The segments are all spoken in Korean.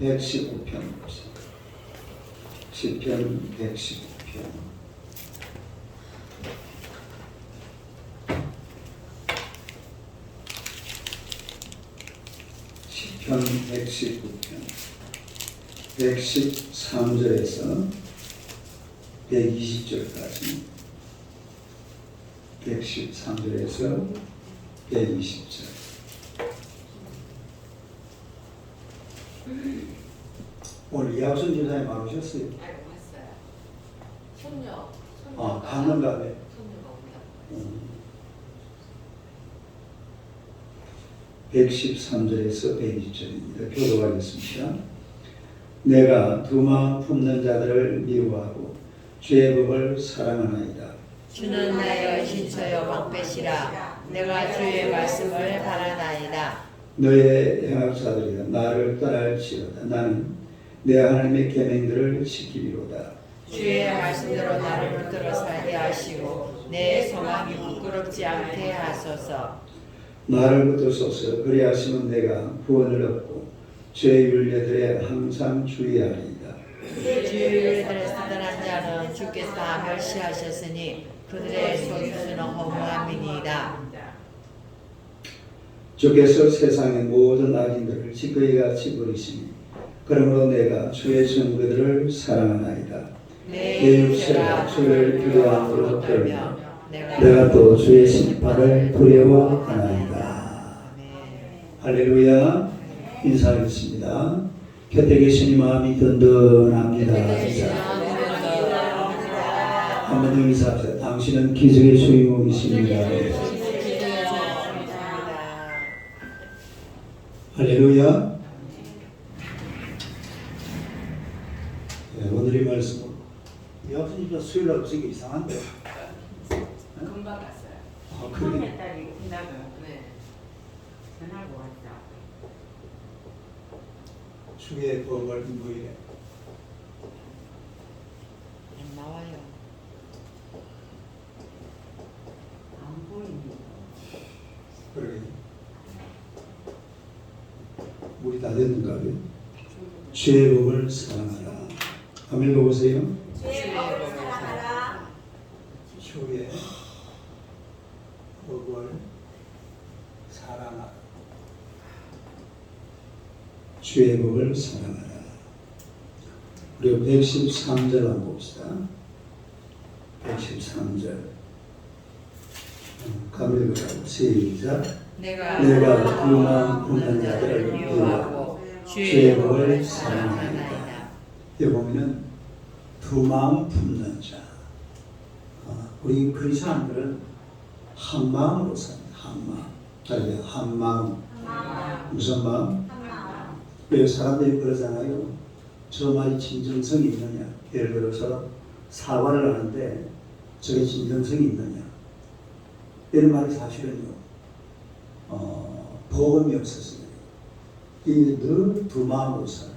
119편 시편 119편 시편 119편 113절에서 120절까지 113절에서 120절 오늘 이학순 집사님 안 오셨어요? 아니 왔어요. 손녀. 아, 강원가네. 손녀가 온다고. 113절에서 120절입니다. 교도하겠습니다. 내가 두 마음 품는 자들을 미워하고 주의 법을 사랑하나이다. 주는 나의 신처여 방패시라. 내가 주의 말씀을 바라나이다. 너의 행악자들이여 나를 떠날지어다. 나는 내 하나님의 계명들을 지키리로다. 주의 말씀대로 나를 붙들어 살게 하시고 내 소망이 부끄럽지 않게 하소서. 나를 붙드소서. 그리하시면 내가 구원을 얻고 주의 율례들에 항상 주의하리이다. 주의 율례들에서 떠난 자는 주께서 다 멸시하셨으니 그들의 소유수는 허무함이니이다. 주께서 세상의 모든 악인들을 지꺼이 같이 버리시니 그러므로 내가 주의 증거들을 사랑하나이다. 내 육체가 주를 두려움으로 떨며 내가 또 주의 심판을 두려워하나이다. 할렐루야. 인사하겠습니다. 곁에 계시니 마음이 든든합니다. 한번 더 인사합시다. 당신은 기적의 주인공이십니다. 할렐루야. 네, 오늘의 말씀은 여순이가 수요일 날 없으니까 이상한데. 금방 갔어요. 아, 처음에 그래. 딸이 온다고 네. 전화가 왔다. 주의 법을 뭐이래? 나와요. 안 보이니. 그러게. 물이 다 됐는가? 주의 법을 사랑하라. 한번 읽어보세요. 주의 법을 사랑하라. 주의 법을 사랑하라. 주의 법을 사랑하라. 그리고 113절 한번 봅시다. 113절. 가면 읽으라고. 시작. 내가 두 마음 품는 자들을 미워하고 주의 법을 사랑하나이다. 여기 보면은 두 마음 품는 자. 우리 크리스천들은 한 마음으로 삽니다. 한 마음. 다르게 한 마음. 무슨 마음? 왜 사람들이 그러잖아요. 저 말이 진정성이 있느냐. 예를 들어서 사과를 하는데 저게 진정성이 있느냐. 이런 말이 사실은요. 복음이 없었어요. 이게 늘 두 마음으로 살아요.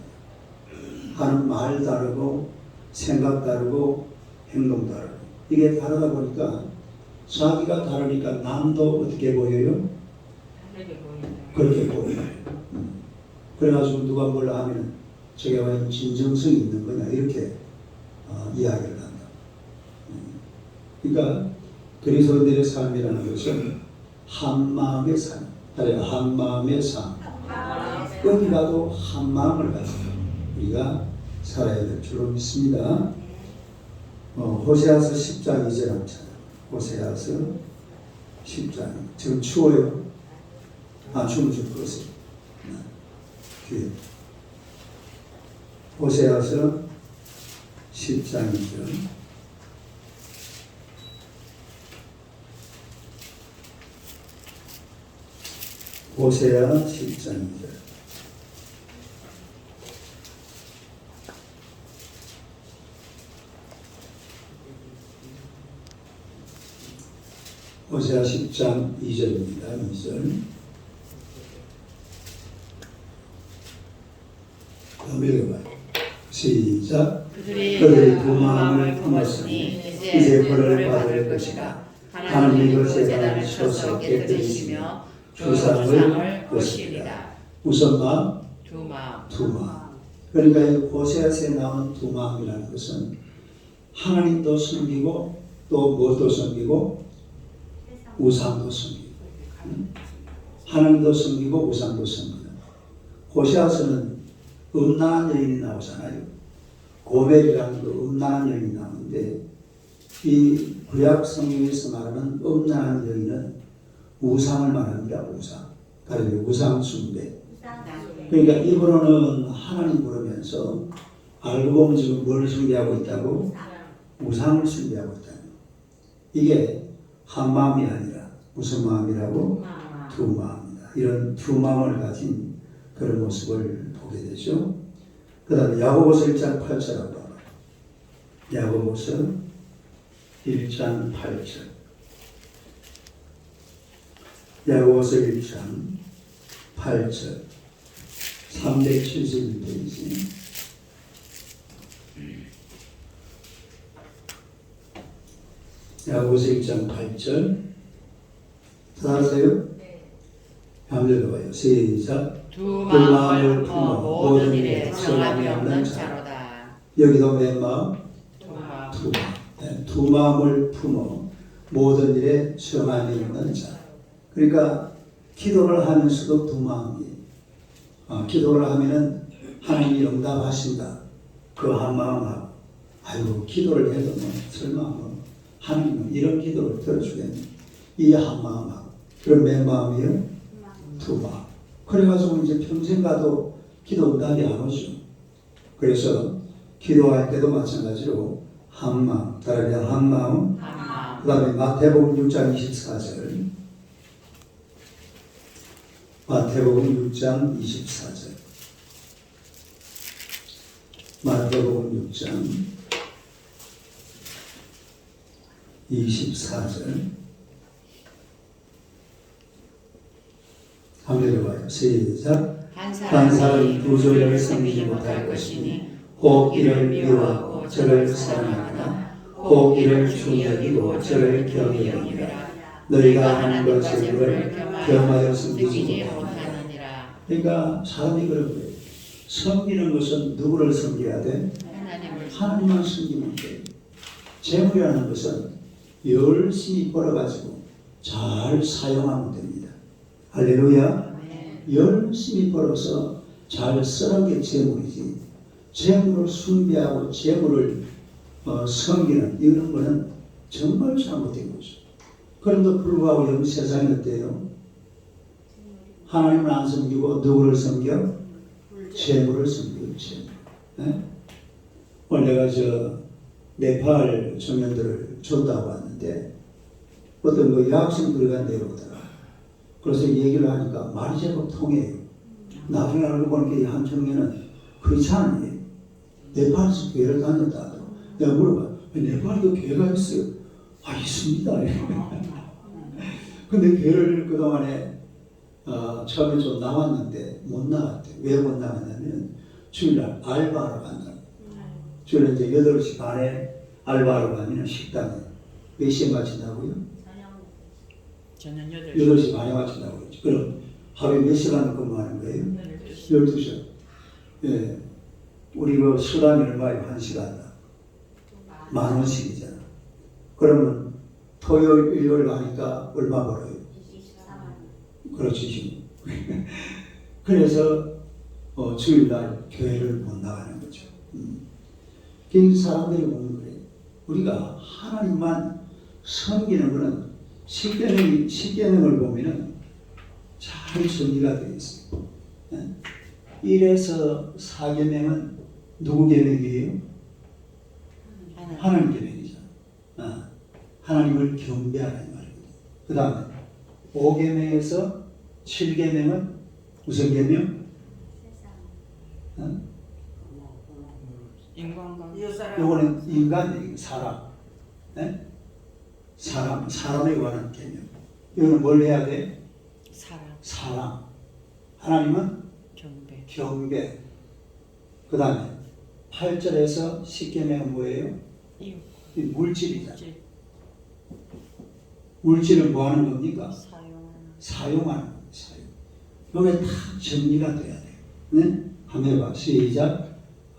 하는 말 다르고 생각 다르고 행동 다르고 이게 다르다 보니까 자기가 다르니까 남도 어떻게 보여요? 다르게 보인다. 그렇게 보여요. 그래가지고 누가 뭐라 하면 저게 과연 진정성이 있는 거냐 이렇게 이야기를 한다. 그러니까 그리스도인들의 삶이라는 것은 한 마음의 삶, 한 마음의 삶. 어디라도 한 마음을 가지고 우리가 살아야 될 줄로 믿습니다. 호세아서 10장 2절 한번 찾아요. 호세아서 10장. 지금 추워요. 춤을 좀 끄세요. 뒤에. 호세아서 10장 2절. 호세아 10장 2절. 호세아 10장 2절입니다. 2절. 한번 읽어봐요. 시작. 그들이 두 마음을 품었으니 이제 벌을 받을 것이다. 하나님 이것에 대한 쳐서 깨뜨리시며 주상을 것이리라. 우선 마음, 두 마음. 두 마음. 그러니까 이 호세아서에 나오는 두 마음이라는 것은 하나님도 섬기고 또 무엇도 섬기고 우상도 섬기고 하나님도 섬기고 우상도 섬기는 호세아서는 음란한 여인이 나오잖아요. 고멜이라는 그 음란한 여인이 나오는데 이 구약 성경에서 말하는 음란한 여인은 우상을 말합니다. 우상. 다른 우상 숭배. 그러니까 입으로는 하나님 부르면서 알고 보면 지금 뭘 숭배하고 있다고? 우상을 숭배하고 있다는 거. 이게 한 마음이 아니라 무슨 마음이라고? 두 마음이다. 이런 두 마음을 가진 그런 모습을 보게 되죠. 그 다음에 야고보서 1장 8절 한번 봐봐. 야고보서 1장 8절. 야고보서 1장 8절 371페이지. 야고보서 1장 8절 다 아세요? 네. 한번 읽어봐요. 시작. 두 마음을 품어 모든 일에 정함이 없는 자로다. 여기도 맨 마음 두 마음. 두 마음. 네, 두 마음을 품어 모든 일에 정함이 없는 자. 그러니까 기도를 하면서도 두 마음이에요. 기도를 하면은 하나님이 응답하신다. 그 한 마음하고 아이고 기도를 해도 뭐 설마 뭐 하나님은 이런 기도를 들어주겠네. 이 한 마음하고 그럼 몇 마음이에요? 두 마음. 그래가지고 이제 평생 가도 기도 응답이 안 오죠. 그래서 기도할 때도 마찬가지로 한 마음, 따라서 한 마음. 그 다음에 마태복음 6장 24절. 마태복음 6장 24절. 마태복음 6장 24절. 한번 읽어봐요. 시작. 한 사람이 사람이 구조를 구조를 섬기지 섬기지 못할 못할 것이니 것이니 혹 이를 미워하고 저를 사랑하거나 혹 이를 중히 여기고 저를 경히 여기라. 너희가 하는 것을 겸하여 섬기지 섬기지 못하느니라. 못하느니라. 그러니까 사람이 그런 거예요. 섬기는 것은 누구를 섬겨야 돼? 하나님을 하나님만 섬기면 돼. 재물이라는 것은 열심히 벌어가지고 잘 사용하면 됩니다. 할렐루야. 열심히 벌어서 잘 쓰는 게 재물이지. 재물을 숭배하고 재물을 섬기는 이런 거는 정말 잘못된 거죠. 그런데 불구하고 여기 세상이 어때요? 하나님을 안 섬기고 누구를 섬겨? 재물을 섬겨요. 재물. 네? 오늘 내가 네팔 청년들을 전도하고 왔는데 어떤 그 여학생들이 내려오더라. 그래서 얘기를 하니까 말이 제법 통해요. 나중에 알고 보니까 한 청년은 크리스찬이에요. 네팔에서 교회를 다녔다. 내가 물어봐. 네팔에도 교회가 있어요? 있습니다. 근데 교회를 그동안에 처음에 좀 나왔는데 못 나갔대. 왜 못 나갔냐면 주일날 알바하러 간다. 주일날 이제 8시 반에 알바하러 가면 식당에 몇 시에 마친다고요? 저는 8시 반에 마친다고 그랬죠. 그럼 하루에 몇 시간 근무하는 거예요? 12시간. 예. 우리 그 수당이 얼마예요? 1시간. 10,000원씩이잖아. 그러면 토요일, 일요일 가니까 얼마 벌어요? 24만. 그렇지, 지금. 그래서 주일날 교회를 못 나가는 거죠. 그 사람들이 보는 거예요. 우리가 하나님만 섬기는 것은 십계명을 보면은 잘 정리가 되어 있어요. 1에서 4계명은 누구 계명이에요? 하나님 계명이잖아. 하나님을 경배하라 이 말이거든요. 그 다음에 5계명에서 7계명은 무슨 계명? 인간관계. 요거는 인간, 사람. 네? 사람에 관한 개념. 이거는 뭘 해야 돼? 사랑. 하나님은 경배. 경배. 그 다음에 8절에서 10계명은 뭐예요? 이웃. 이 물질이잖아. 물질은 뭐 하는 겁니까? 사용하는 겁니다. 사용. 이게 다 정리가 돼야 돼요. 네? 한번 해봐. 시작.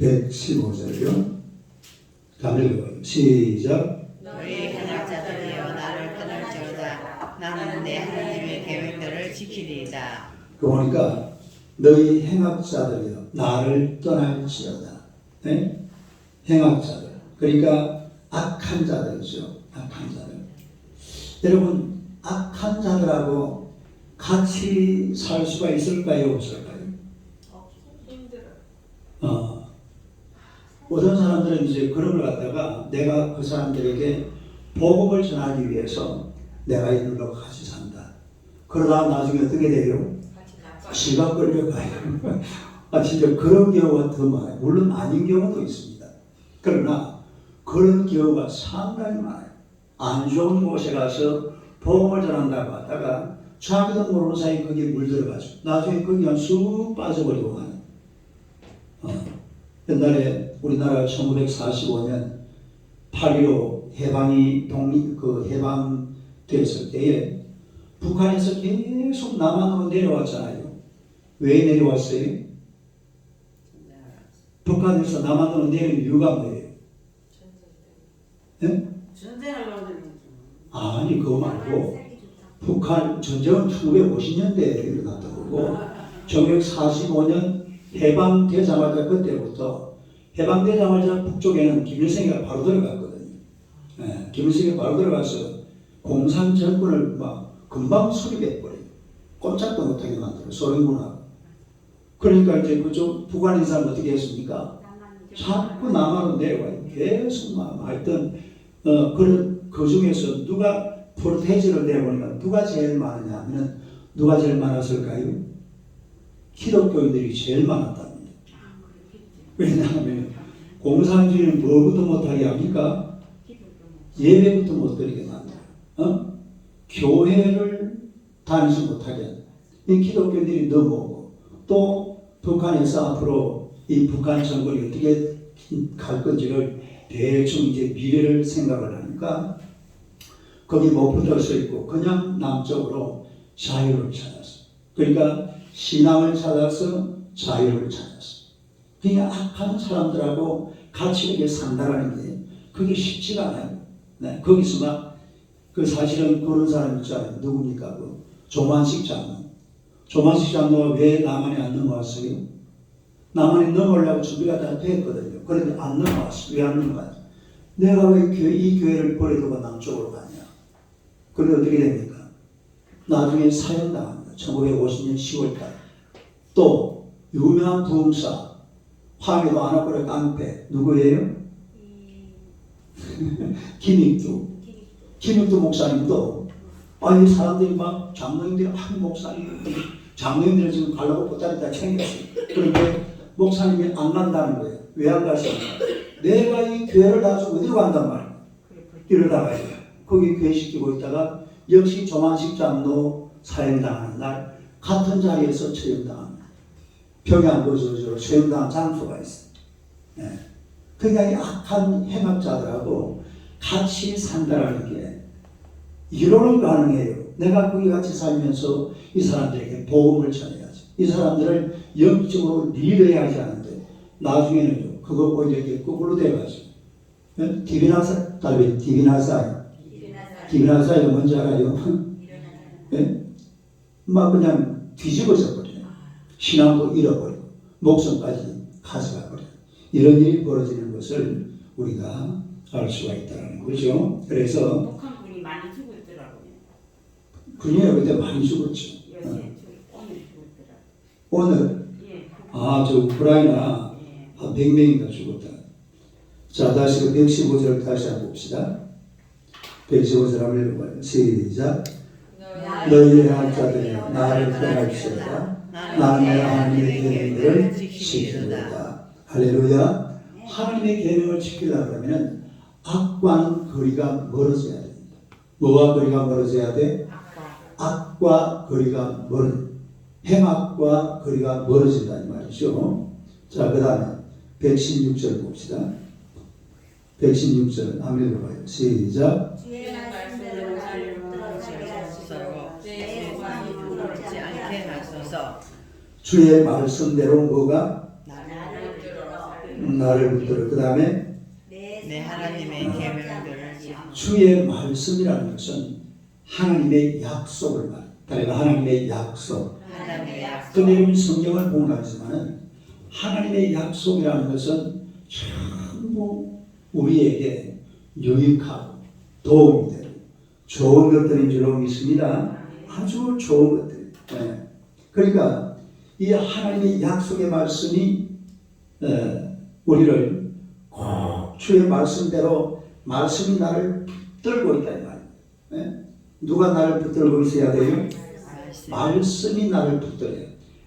115절이요. 다음에 읽어봐요. 시작. 너희 행악자들이여 나를 떠날지어다. 나는 내 하나님의 계획들을 지키리이다. 그 보니까 너희 행악자들이여 나를 떠날지어다. 네? 행악자들. 그러니까 악한 자들이죠. 악한 자들. 여러분 악한 자들하고 같이 살 수가 있을까요? 없을까요? 힘들어. 어떤 사람들은 이제 그런 걸 갖다가 내가 그 사람들에게 복음을 전하기 위해서 내가 이들과 같이 산다. 그러다 나중에 어떻게 돼요? 지가 끌려가요. 진짜 그런 경우가 더 많아요. 물론 아닌 경우도 있습니다. 그러나 그런 경우가 상당히 많아요. 안 좋은 곳에 가서 복음을 전한다고 하다가 자기도 모르는 사이에 거기에 물들어가지고 나중에 거기 그냥 쑥 빠져버리고 하는. 옛날에 우리나라가 1945년 8.15 해방이 해방됐을 때에 북한에서 계속 남한으로 내려왔잖아요. 왜 내려왔어요? 북한에서 남한으로 내린 이유가 뭐예요? 네? 전쟁하려고 하는 아니 그거 말고 북한 전쟁은 1950년대에 일어났던 거고 1945년 해방되자마자 그때부터 해방되자마자 북쪽에는 김일성이가 바로 들어갔거든요. 네, 김일성이 바로 들어가서 공산 정권을 막 금방 수립해버려요. 꼼짝도 못하게 만들어 소련군하고. 그러니까 이제 그쪽 북한 인사는 어떻게 했습니까? 자꾸 남한으로 내려와요. 계속 막 하여튼 그런 그 중에서 누가 프로테이지를 내보니까 누가 제일 많으냐 하면 누가 제일 많았을까요? 기독교인들이 제일 많았답니다. 왜냐하면 공산주의는 뭐부터 못하게 합니까? 예배부터 못 드리게 만들어요. 교회를 다니지 못하게 합니다. 이 기독교인들이 넘어오고 또 북한에서 앞으로 이 북한 정권이 어떻게 갈 건지를 대충 이제 미래를 생각을 하니까 거기 못 붙을 수 있고 그냥 남쪽으로 자유를 찾았어. 그러니까 신앙을 찾아서 자유를 찾았어. 그러니까 악한 사람들하고 같이 이렇게 산다라는 게 그게 쉽지가 않아요. 네, 거기서 막 그 사실은 그런 사람 있잖아요. 누굽니까? 그 조만식 장로. 조만식 장로가 왜 남한에 안 넘어왔어요? 남한에 넘어오려고 준비가 다 됐거든요. 그런데 안 넘어왔어. 왜 안 넘어갔냐? 내가 왜 이 교회를 버리고 남쪽으로 가냐? 그런데 어떻게 됩니까? 나중에 사형당합니다. 1950년 10월달. 또 유명한 부흥사 황해도 안압고래 깡패 누구예요? 김익두 목사님도 이 사람들이 막 장로님들이 장로님들을 지금 가려고 보따리 다 챙겼어요. 그런데 목사님이 안 간다는 거예요. 왜 안 가시냐? 내가 이 교회를 놔주고 어디로 간단 말이에요. 이러다가 거기 교회시키고 있다가 역시 조만식 장로 사형당하는 날 같은 자리에서 처형당합니다. 평양고조로 처형당한 장소가 있어요. 네. 그러니까 이 악한 행악자들하고 같이 산다라는 게 이론은 가능해요. 내가 거기 같이 살면서 이 사람들에게 복음을 전해야지. 이 사람들을 영적으로 리드해야지 하는데 나중에는요. 그거 오히려 이렇게 거꾸로 돼가지고 디비나사이가 뭔지 알아요? 네? 막 그냥 뒤집어져 버려요. 신앙도 잃어버리고 목숨까지 가져가 버려요. 이런 일이 벌어지는 것을 우리가 알 수가 있다는 거죠. 그래서 북한군이 많이 죽었더라고요. 군인이 그때 많이 죽었죠. 요새 오늘 죽었더라고요. 오늘 예. 저 우크라이나 예. 한 100명인가 죽었다. 자, 다시 115절 다시 한번 봅시다. 115절 한번 읽어봐요. 시작. 너희의 행악자들이여 나를 떠날지어다. 나는 내 하나님의 계명들을 지키리로다. 할렐루야. 하나님의 계명을 지키려고 하면 악과는 거리가 멀어져야 됩니다. 뭐와 거리가 멀어져야 돼? 악과 거리가 행악과 거리가 멀어진다는 말이죠. 자, 그 다음에 116절 봅시다. 116절 한번 읽어봐요. 시작. 주의 말씀대로 나를 붙들어 내 소망이 부끄럽지 않게 하소서. 주의 말씀대로 뭐가? 나를 붙들어 나를 붙들어. 그 다음에 내 하나님의 계명들을 지키고 주의 말씀이라는 것은 하나님의 약속을 말. 그러니까 하나님의 약속. 하나님의 약속 근데 여러분 성경을 공부하지만은 하나님의 약속이라는 것은 전부 우리에게 유익하고 도움이 되고 좋은 것들인 줄로 믿습니다. 아주 좋은 것들. 네. 그러니까 이 하나님의 약속의 말씀이 우리를 꼭 주의 말씀대로 말씀이 나를 붙들고 있다 이 말이에요. 네? 누가 나를 붙들고 있어야 돼요? 말씀이 나를 붙들어요.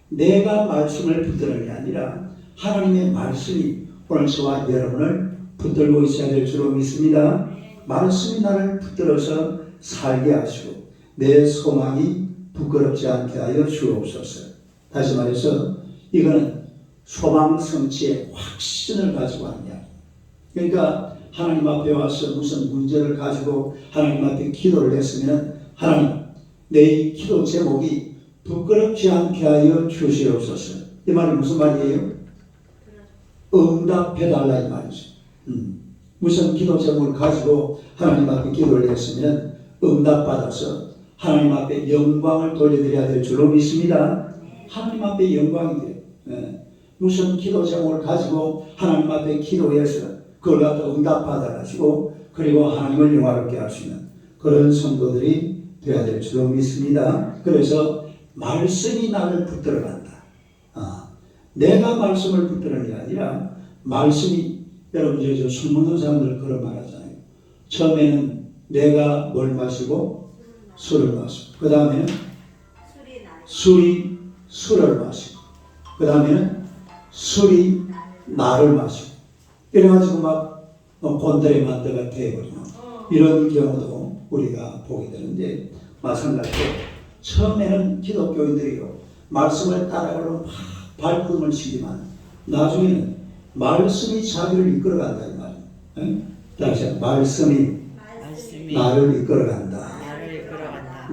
내가 말씀을 붙드는 게 아니라 하나님의 말씀이 오늘 저와 여러분을 붙들고 있어야 될 줄로 믿습니다. 말씀이 나를 붙들어서 살게 하시고 내 소망이 부끄럽지 않게 하여 주옵소서. 다시 말해서 이거는 소망 성취의 확신을 가지고 하는 이야기. 그러니까 하나님 앞에 와서 무슨 문제를 가지고 하나님 앞에 기도를 했으면 하나님 내 이 기도 제목이 부끄럽지 않게 하여 주시옵소서. 이 말이 무슨 말이에요? 응답해달라 이 말이죠. 무슨 기도 제목을 가지고 하나님 앞에 기도를 했으면 응답받아서 하나님 앞에 영광을 돌려드려야 될 줄로 믿습니다. 하나님 앞에 영광이 돼요. 무슨 기도 제목을 가지고 하나님 앞에 기도해서 그걸 갖다 응답받아가지고 그리고 하나님을 영화롭게 할 수 있는 그런 성도들이 되어야 될 줄로 믿습니다. 그래서 말씀이 나를 붙들어간다. 내가 말씀을 붙드는 게 아니라 말씀이 여러분 술 먹는 사람들 그런 말 하잖아요. 처음에는 내가 뭘 마시고 술을 마시고 그 다음에는 술이 술을 마시고 그 다음에는 술이 나를 마시고 이래가지고 막 곤드레 만드가 되어버리는 이런 경우도 우리가 보게 되는데 마찬가지로 처음에는 기독교인들이요 말씀을 따라가려고 막 발걸음을 치지만 나중에는 말씀이 자기를 이끌어간다 이 말이에요. 다시 말씀이 나를 이끌어간다.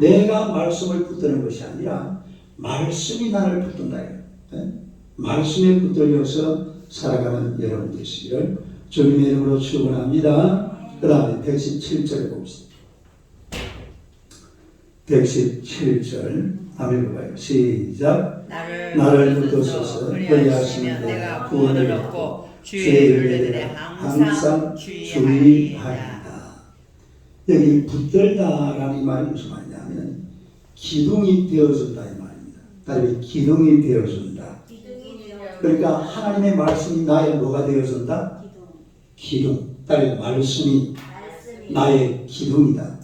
내가 말씀을 붙드는 것이 아니라 말씀이 나를 붙든다. 말씀에 붙들려서 살아가는 여러분 되시기를 주님의 이름으로 축원합니다. 그 다음에 117절 봅시다. 117절 한번 봐요. 시작. 나를 붙드소서 그리하시면 내가 구원을 얻고 주의 윤례들에 항상 주의하리이다. 여기 붙들다라는 말이 무슨 말이냐면 기둥이 되어준다 이 말입니다. 다른 기둥이 되어준다. 그러니까 하나님의 말씀이 나의 뭐가 되어준다? 기둥. 다른 말씀이 나의 기둥이다.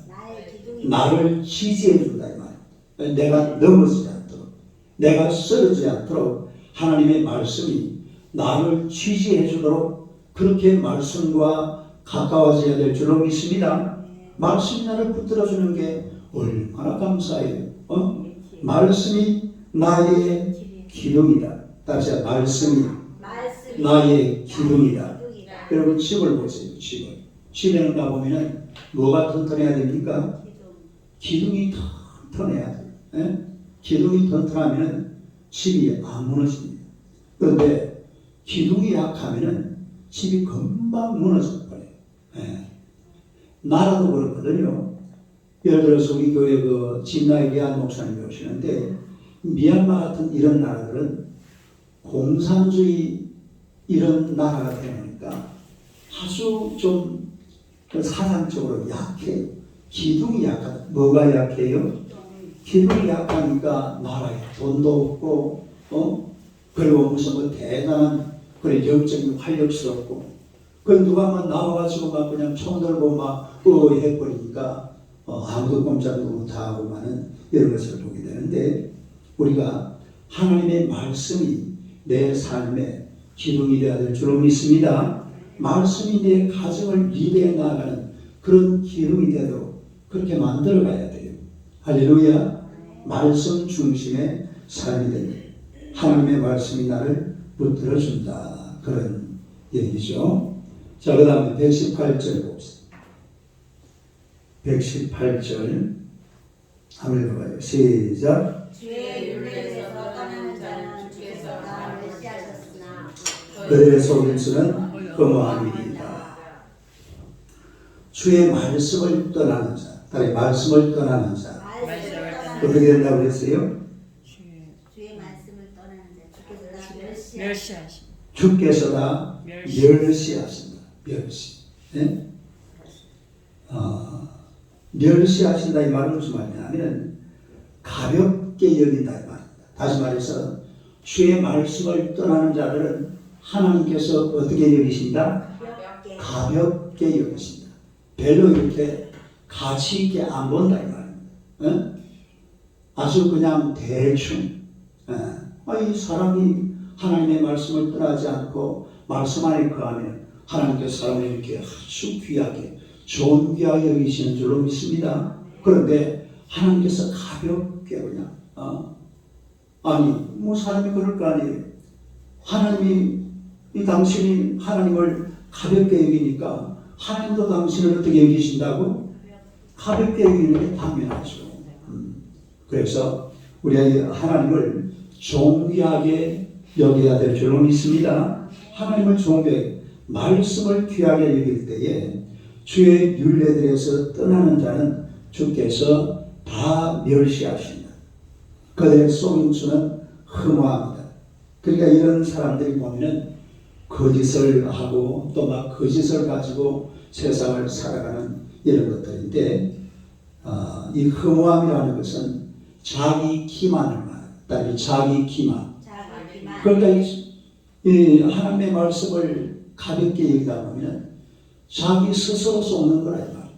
나를 지지해준다 이 말이에요. 내가 넘어지지 않도록 내가 쓰러지지 않도록 하나님의 말씀이 나를 지지해주도록 그렇게 말씀과 가까워져야 될 줄로 믿습니다. 말씀이 나를 붙들어주는 게 얼마나 감사해요. 말씀이 나의 기둥이다. 다시 말씀이 나의 기둥이다. 여러분 집을 보세요. 집에는 가보면 뭐가 튼튼해야 됩니까? 기둥이 튼튼해야 돼요. 기둥이 튼튼하면 집이 안 무너집니다. 그런데 기둥이 약하면 집이 금방 무너져 버려요. 나라도 그렇거든요. 예를 들어서 우리 교회 그 진나이 리안 목사님이 오시는데 미얀마 같은 이런 나라들은 공산주의 이런 나라가 되니까 아주 좀 사상적으로 약해요. 기둥이 약하다. 뭐가 약해요? 기둥이 약하니까 나라에 돈도 없고 그리고 무슨 뭐 대단한 그런 영적인 활력스럽고 그 누가 한번 나와가지고 막 그냥 총 들고 막 해버리니까 아무도 꼼짝도 못하고만은 이런 것을 보게 되는데 우리가 하나님의 말씀이 내 삶의 기둥이 되어야 될 줄로 믿습니다. 말씀이 내 가정을 리드해 나가는 그런 기둥이 되도록 그렇게 만들어 가야 돼요. 할렐루야. 말씀 중심의 삶이 되는 하나님의 말씀이 나를 붙들어준다. 그런 얘기죠. 자, 그 다음에 118절 봅시다. 118절 한번 읽어봐요. 시작. 주의 윤례에서 떠나는 자는 주께서 나를 시하셨으나 그들의 속임수는 허무함이니이다. 주의 말씀을 떠나는 자, 다른 말씀을 떠나는 자 어떻게 된다고 그랬어요? 주의 말씀을 떠나는 자 주께서 다 멸시하시. 주께서 다 멸시하신다. 멸시. 네? 멸시하신다 이 말은 무슨 말이냐면 가볍게 여긴다 이 말입니다. 다시 말해서 주의 말씀을 떠나는 자들은 하나님께서 어떻게 여기신다? 가볍게 여기신다. 별로 이렇게 가치 있게 안 본다 이 말입니다. 아주 그냥 대충. 이 사람이 하나님의 말씀을 떠나지 않고 말씀 안에 거하면 하나님께서 사람을 이렇게 아주 귀하게 존귀하게 여기시는 줄로 믿습니다. 그런데 하나님께서 가볍게 그냥 아니 뭐 사람이 그럴 거 아니에요. 하나님이 당신이 하나님을 가볍게 여기니까 하나님도 당신을 어떻게 여기신다고? 가볍게 여기는 게 당연하죠. 그래서 우리가 하나님을 존귀하게 여겨야 될 줄로 믿습니다. 하나님을 존귀하게 말씀을 귀하게 여길 때에 주의 율례들에서 떠나는 자는 주께서 다 멸시하신다. 그들의 속임수는 허무합니다. 그러니까 이런 사람들이 보면은 거짓을 하고 또 막 거짓을 가지고 세상을 살아가는 이런 것들인데 이 허무함이라는 것은 자기 기만을 말합니다. 자기 기만. 그러니까 이 하나님의 말씀을 가볍게 여기다 보면 자기 스스로 속는 거라 이 말이에요.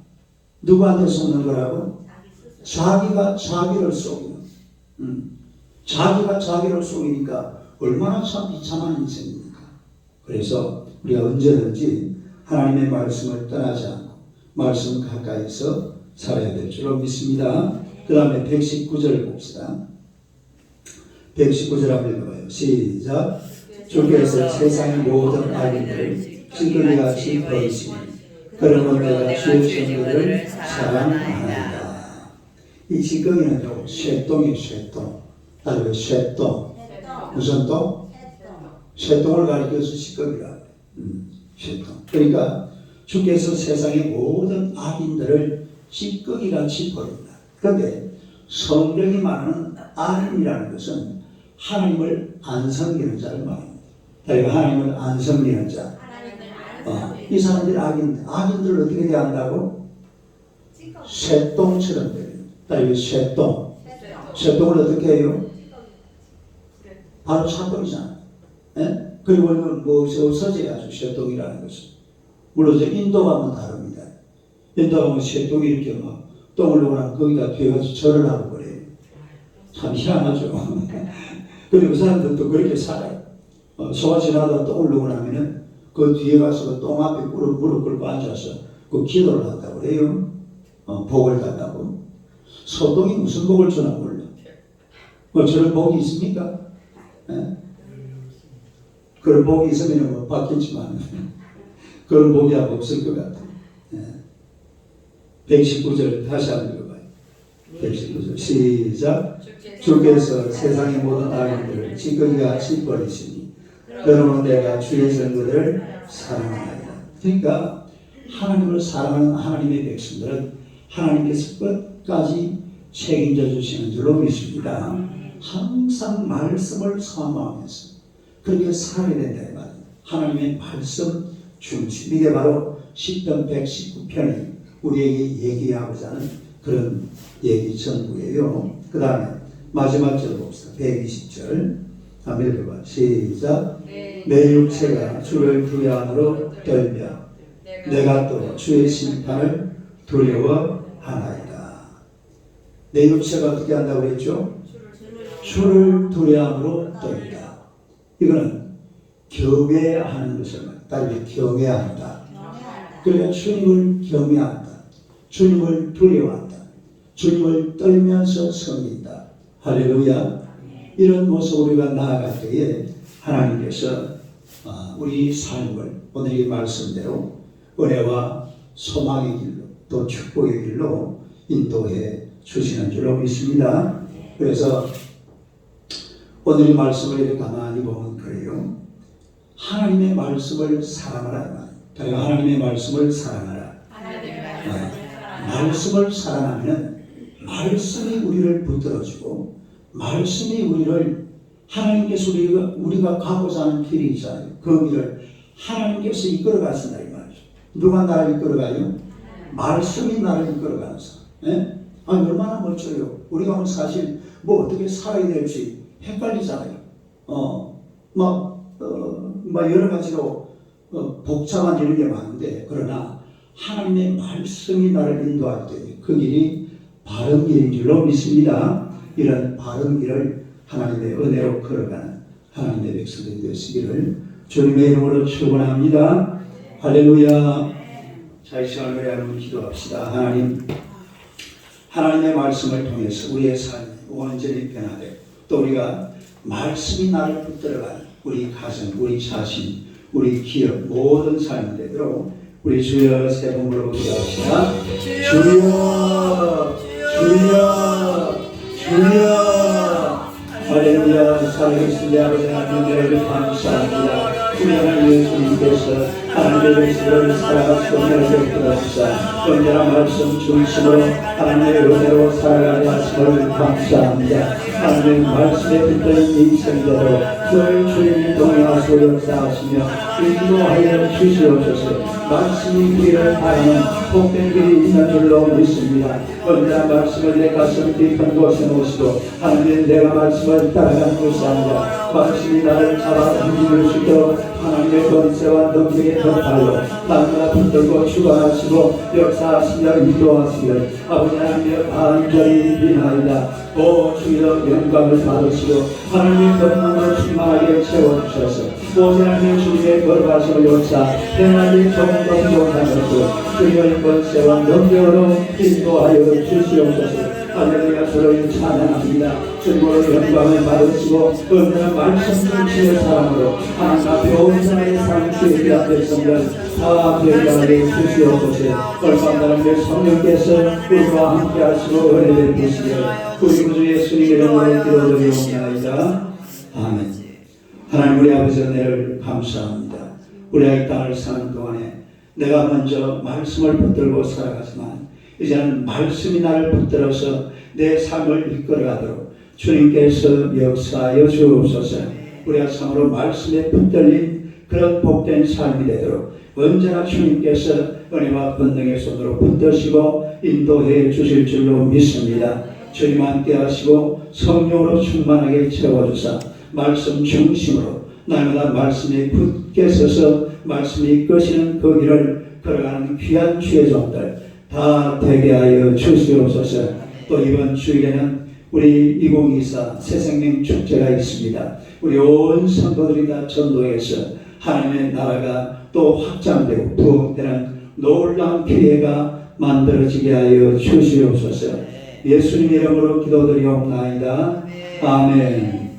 누구한테 속는 거라고? 자기가 자기를 속이는. 자기가 자기를 속이니까 얼마나 참 비참한 인생입니까? 그래서 우리가 언제든지 하나님의 말씀을 떠나지 않고 말씀 가까이서 살아야 될 줄로 믿습니다. 그 다음에 119절 봅시다. 119절 한번 읽어봐요. 시작. 주께서 세상의 모든 악인들을 찌꺼기같이 버리시니 그러므로 내가 주의 성도를 사랑하나이다. 이 찌꺼기는요 쇠똥이에요. 쇠똥. 다들 쇠똥. 무슨 똥? 쇠똥을 가리켜서 찌꺼기라. 쇠똥. 그러니까 주께서 세상의 모든 악인들을 찌꺼기같이 버린다. 그런데 성경이 말하는 악인이라는 것은 하나님을 안 섬기는 자를 말합니다. 그러니까 하나님을 안 섬기는 자. 이 사람들이 악인들을 어떻게 대한다고? 쇠똥처럼 돼요. 그러니까 쇠똥. 쇠똥을 어떻게 해요? 바로 차버리잖아요. 그리고 무엇이 없어져야죠. 쇠똥이라는 것은. 물론 인도 가면 다릅니다. 인도 가면 쇠똥이 이렇게 막 똥을 놓고 나면 거기다 뒤에가서 절을 하고 그래요. 참 희한하죠. 그리고 그 사람들도 그렇게 살아요. 소가 지나다 똥을 놓고 나면은 그 뒤에 가서 똥 앞에 무릎 꿇고 앉아서 그 기도를 한다고 그래요. 복을 달라고. 소똥이 무슨 복을 주나 몰라. 저런 복이 있습니까? 그런 복이 있으면 뭐 받겠지만 그런 복이 없을 것 같아요. 119절 다시 한번 읽어봐요. 119절 시작. 주께서 세상의 모든 악인들을 찌꺼기같이 버리시니 그러므로 내가 주의 성도를 사랑하나이다. 그러니까 하나님을 사랑하는 하나님의 백성들은 하나님께서 끝까지 책임져 주시는 줄로 믿습니다. 항상 말씀을 사모하면서 그렇게 살아야 된다 이 말이에요. 하나님의 말씀 중심. 이게 바로 시편 119편이 우리에게 얘기하고자 하는 그런 얘기 전부예요. 그 다음에 마지막 절 봅시다. 120절 한번 읽어봐. 시작. 내 육체가 주를 두려움으로 떨며 내가 또 주의 심판을 두려워하나이다. 내 육체가 어떻게 한다고 했죠? 주를 두려움으로 떨다. 이거는 경외하는 것을 말합니다. 다르게 경외한다. 그러니까 주님을 경외한다. 주님을 두려워한다. 주님을 떨면서 섬긴다. 할렐루야. 이런 모습으로 우리가 나아갈 때에 하나님께서 우리 삶을 오늘 이 말씀대로 은혜와 소망의 길로 또 축복의 길로 인도해 주시는 줄로 믿습니다. 그래서 오늘 이 말씀을 이렇게 가만히 보면 그래요. 하나님의 말씀을 사랑하라. 그리고 하나님의 말씀을 사랑하라. 말씀을 사랑하면 말씀이 우리를 붙들어주고 말씀이 우리를 하나님께서 우리가 가고자 하는 길이 있잖아요. 그 길을 하나님께서 이끌어 가신다 이 말이죠. 누가 나를 이끌어가요? 말씀이 나를 이끌어가는 사람. 예? 아니 얼마나 멋져요. 우리가 사실 뭐 어떻게 살아야 될지 헷갈리잖아요. 여러 가지로 복잡한 이런 게 많은데 그러나 하나님의 말씀이 나를 인도할 때 그 길이 바른 길인 줄로 믿습니다. 이런 바른 길을 하나님의 은혜로 걸어가는 하나님의 백성들이 되시기를 주님의 이름으로 축원합니다. 할렐루야. 자, 이 시간을 우리 한번 기도합시다. 하나님의 말씀을 통해서 우리의 삶이 완전히 변화되고 또 우리가 말씀이 나를 붙들어가는 우리 가정, 우리 자신, 우리 기업 모든 삶이 되도록 우리 주여 세 번으로 기도합시다. 주여 주여 주여. 할렐루야. 살아계신 내 아버지 하나님을 감사합니다. 우리 하나님 예수님께서 하나님의 백성을 살아가시고 은혜를 베풀어주사 언제나 말씀 중심으로 하나님의 은혜로 살아가게 하심을 감사합니다. 하나님의 말씀에 붙들린 인생대로 저희 주님이 동행하시고 역사하시며 인도하여 주시옵소서. 말씀이 우리를 바라는 복된 길이 있는 줄로 믿습니다. 언제나 말씀을 내 가슴 깊은 곳에 놓으시고 하나님 내가 말씀을 따라가는 것이 아니라 말씀이 나를 잡아 움직일 수 있도록 하나님의 권세와 능력의 덕발로 날마다 붙들고 주관하시고 역사하시며 인도하시며 아버지 하나님의 간절히 비나이다. 오 주여 영광을 받으시고 하나님의 권능으로 충만하게 채워주셔서 오직 하나님의 주님의 거룩하심을 역사 하나님의 정성 용산으로 주님의 권세와 능력으로 인도하여 주시옵소서. 할렐루야. 주를 찬양합니다. 주님으로 영광을 받으시고 언제나 말씀 중심의 사랑으로 하나님과 배운자의 삶을 주의한 백성들 다 되게 주시옵소서. 얼마나 내 성령께서 우리와 함께 하시고 은혜를 주시며 우리 구주 예수님의 이름으로 기도드리옵나이다. 아멘. 하나님 우리 아버지 은혜를 감사합니다. 우리가 이 땅을 사는 동안에 내가 먼저 말씀을 붙들고 살아가지만 이제는 말씀이 나를 붙들어서 내 삶을 이끌어가도록 주님께서 역사하여 주옵소서. 우리가 참으로 말씀에 붙들린 그런 복된 삶이 되도록 언제나 주님께서 은혜와 권능의 손으로 붙드시고 인도해 주실 줄로 믿습니다. 주님 함께 하시고 성령으로 충만하게 채워주사 말씀 중심으로 날마다 말씀에 굳게 서서 말씀이 이끄시는 그 길을 걸어가는 귀한 주의 종들 다 되게 하여 주시옵소서. 또 이번 주일에는 우리 2024 새생명 축제가 있습니다. 우리 온 성도들이 다 전도해서 하나님의 나라가 또 확장되고 부흥되는 놀라운 기회가 만들어지게 하여 주시옵소서. 예수님 이름으로 기도드리옵나이다. 아멘.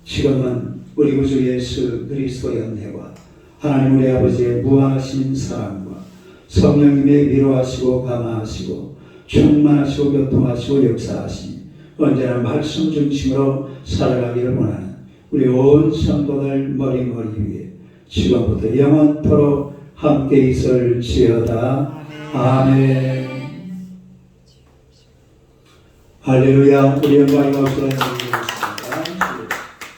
지금은 우리 구주 예수 그리스도의 은혜와 하나님 우리 아버지의 무한하신 사랑과 성령님의 위로하시고 감화하시고 충만하시고 교통하시고 역사하시니 언제나 말씀 중심으로 살아가기를 원하는 우리 온 성도들 머리머리 위에 지금부터 영원토록 함께 있을지어다. 아멘. 할렐루야. 우리 영광이 없어요.